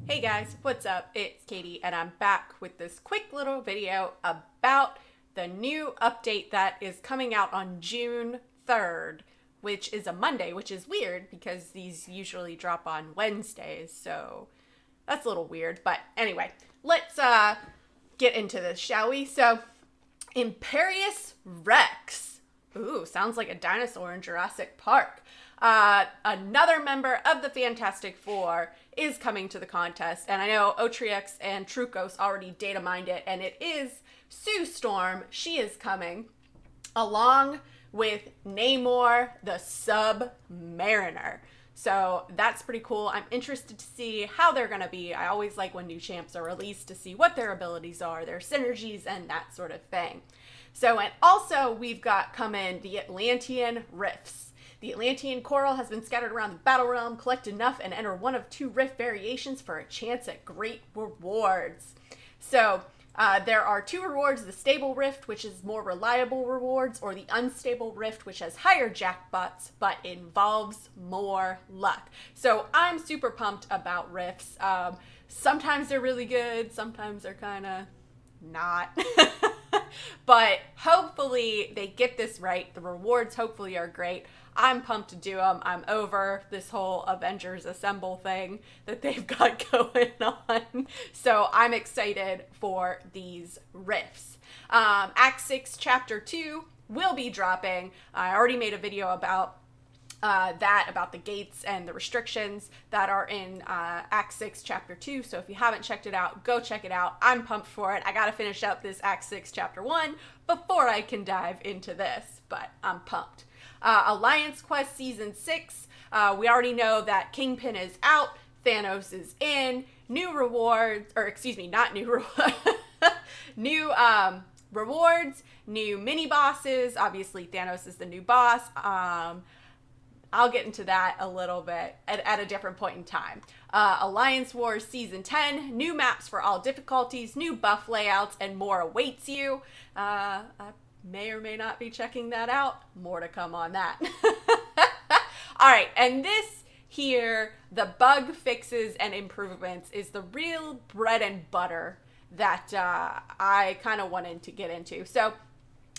Hey guys, what's up? It's Katie and I'm back with this quick little video about the new update that is coming out on June 3rd, which is a Monday, which is weird because these usually drop on Wednesdays, so that's a little weird. But anyway, let's get into this, shall we? So, Imperious Rex. Ooh, sounds like a dinosaur in Jurassic Park. Another member of the Fantastic Four is coming to the contest, and I know Otrix and Trucos already data mined it, and it is Sue Storm. She is coming along with Namor the Submariner. So that's pretty cool. I'm interested to see how they're going to be. I always like when new champs are released to see what their abilities are, their synergies, and that sort of thing. So, and also we've got coming the Atlantean Rifts. The Atlantean coral has been scattered around the battle realm. Collect enough and enter one of 2 rift variations for a chance at great rewards. So there are 2 rewards: the stable rift, which is more reliable rewards, or the unstable rift, which has higher jackpots but involves more luck. So I'm super pumped about rifts. Sometimes they're really good, sometimes they're kind of not. But hopefully they get this right. The rewards hopefully are great. I'm pumped to do them. I'm over this whole Avengers Assemble thing that they've got going on. So I'm excited for these riffs. Act 6 Chapter 2 will be dropping. I already made a video about about the gates and the restrictions that are in Act 6 Chapter 2. So if you haven't checked it out, go check it out. I'm pumped for it. I gotta finish up this Act 6 Chapter 1 before I can dive into this, but I'm pumped. Alliance Quest Season 6, we already know that Kingpin is out, Thanos is in, new rewards, or excuse me, not new rewards, new rewards, new mini bosses. Obviously Thanos is the new boss. I'll get into that a little bit at a different point in time. Alliance Wars Season 10, new maps for all difficulties, new buff layouts, and more awaits you. I may or may not be checking that out. More to come on that. All right, and this here, the bug fixes and improvements, is the real bread and butter that I kind of wanted to get into. So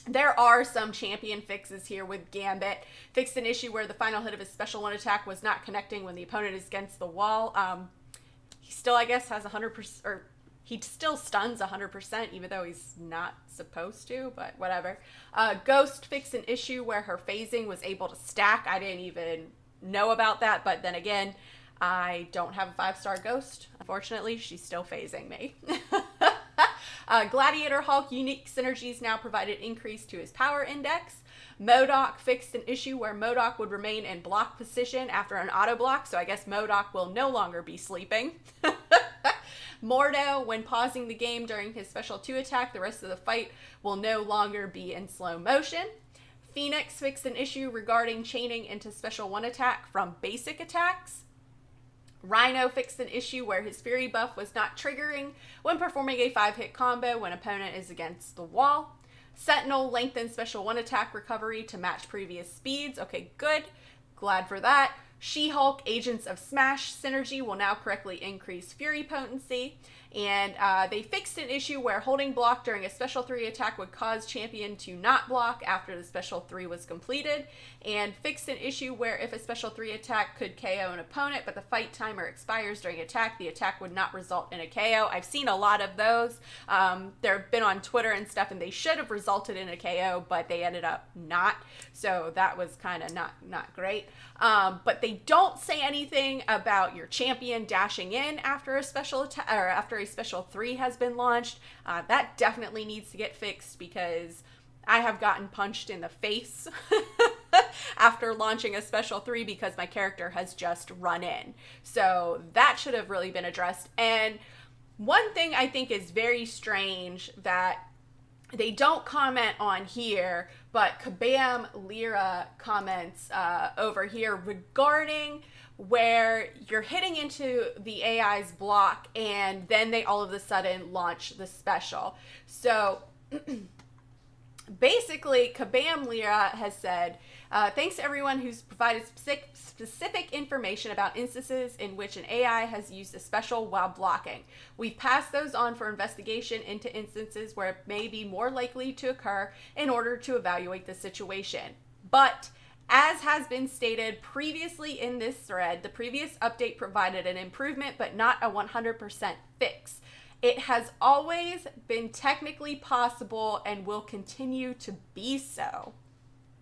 there are some champion fixes here with Gambit. Fixed an issue where the final hit of his special 1 attack was not connecting when the opponent is against the wall. He still, I guess, has 100%, or he still stuns 100%, even though he's not supposed to, but whatever. Ghost fixed an issue where her phasing was able to stack. I didn't even know about that, but then again, I don't have a 5-star Ghost. Unfortunately, she's still phasing me. Gladiator Hulk unique synergies now provided increase to his power index. Mcoc fixed an issue where Mcoc would remain in block position after an auto block, so I guess Mcoc will no longer be sleeping. Mordo, when pausing the game during his special 2 attack, the rest of the fight will no longer be in slow motion. Phoenix fixed an issue regarding chaining into special 1 attack from basic attacks. Rhino fixed an issue where his Fury buff was not triggering when performing a 5-hit combo when opponent is against the wall. Sentinel lengthened special 1 attack recovery to match previous speeds. Okay, good. Glad for that. She-Hulk Agents of Smash synergy will now correctly increase Fury potency. And they fixed an issue where holding block during a special 3 attack would cause champion to not block after the special 3 was completed. And fixed an issue where if a special 3 attack could KO an opponent, but the fight timer expires during attack, the attack would not result in a KO. I've seen a lot of those. They've been on Twitter and stuff, and they should have resulted in a KO, but they ended up not. So that was kind of not great. But they don't say anything about your champion dashing in after a special attack, or after a special 3 has been launched. That definitely needs to get fixed because I have gotten punched in the face after launching a special 3 because my character has just run in. So that should have really been addressed. And one thing I think is very strange that they don't comment on here, but Kabam Lyra comments over here regarding where you're hitting into the AI's block and then they all of a sudden launch the special. So Basically, Kabam Lyra has said, thanks to everyone who's provided specific information about instances in which an AI has used a special while blocking. We've passed those on for investigation into instances where it may be more likely to occur in order to evaluate the situation. But as has been stated previously in this thread, the previous update provided an improvement but not a 100% fix. It has always been technically possible and will continue to be so.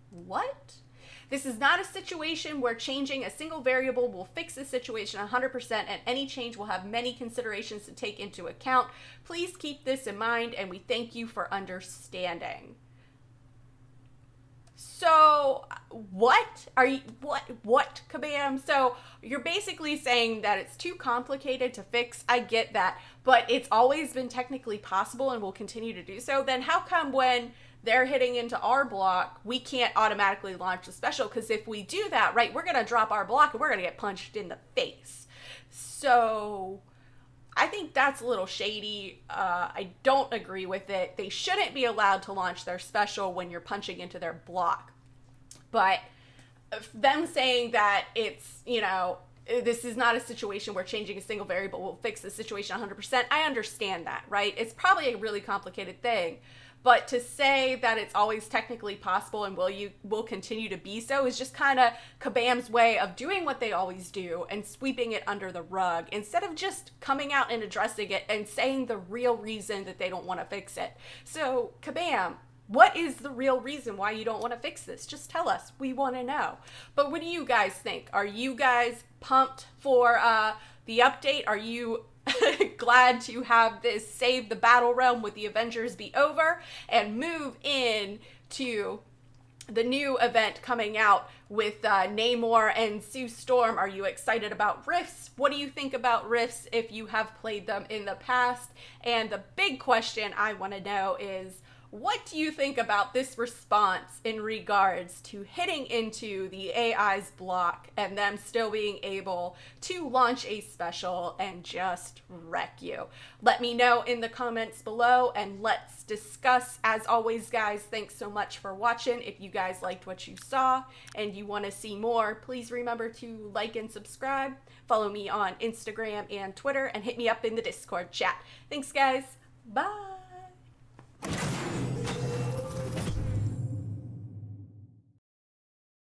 What? This is not a situation where changing a single variable will fix the situation 100%, and any change will have many considerations to take into account. Please keep this in mind, and we thank you for understanding. So, what Kabam? So, you're basically saying that it's too complicated to fix. I get that, but it's always been technically possible and will continue to do so. Then how come when they're hitting into our block, we can't automatically launch a special? Because if we do that, right, we're going to drop our block and we're going to get punched in the face. So I think that's a little shady. I don't agree with it. They shouldn't be allowed to launch their special when you're punching into their block. But them saying that it's, this is not a situation where changing a single variable will fix the situation 100%, I understand that, right? It's probably a really complicated thing. But to say that it's always technically possible and will continue to be so is just kind of Kabam's way of doing what they always do and sweeping it under the rug instead of just coming out and addressing it and saying the real reason that they don't want to fix it. So, Kabam, what is the real reason why you don't want to fix this? Just tell us. We want to know. But what do you guys think? Are you guys pumped for the update? Are you glad to have this save the battle realm with the Avengers be over and move in to the new event coming out with Namor and Sue Storm? Are you excited about Rifts? What do you think about Rifts if you have played them in the past? And the big question I want to know is, what do you think about this response in regards to hitting into the AI's block and them still being able to launch a special and just wreck you? Let me know in the comments below and let's discuss. As always, guys, thanks so much for watching. If you guys liked what you saw and you want to see more, please remember to like and subscribe. Follow me on Instagram and Twitter and hit me up in the Discord chat. Thanks, guys. Bye.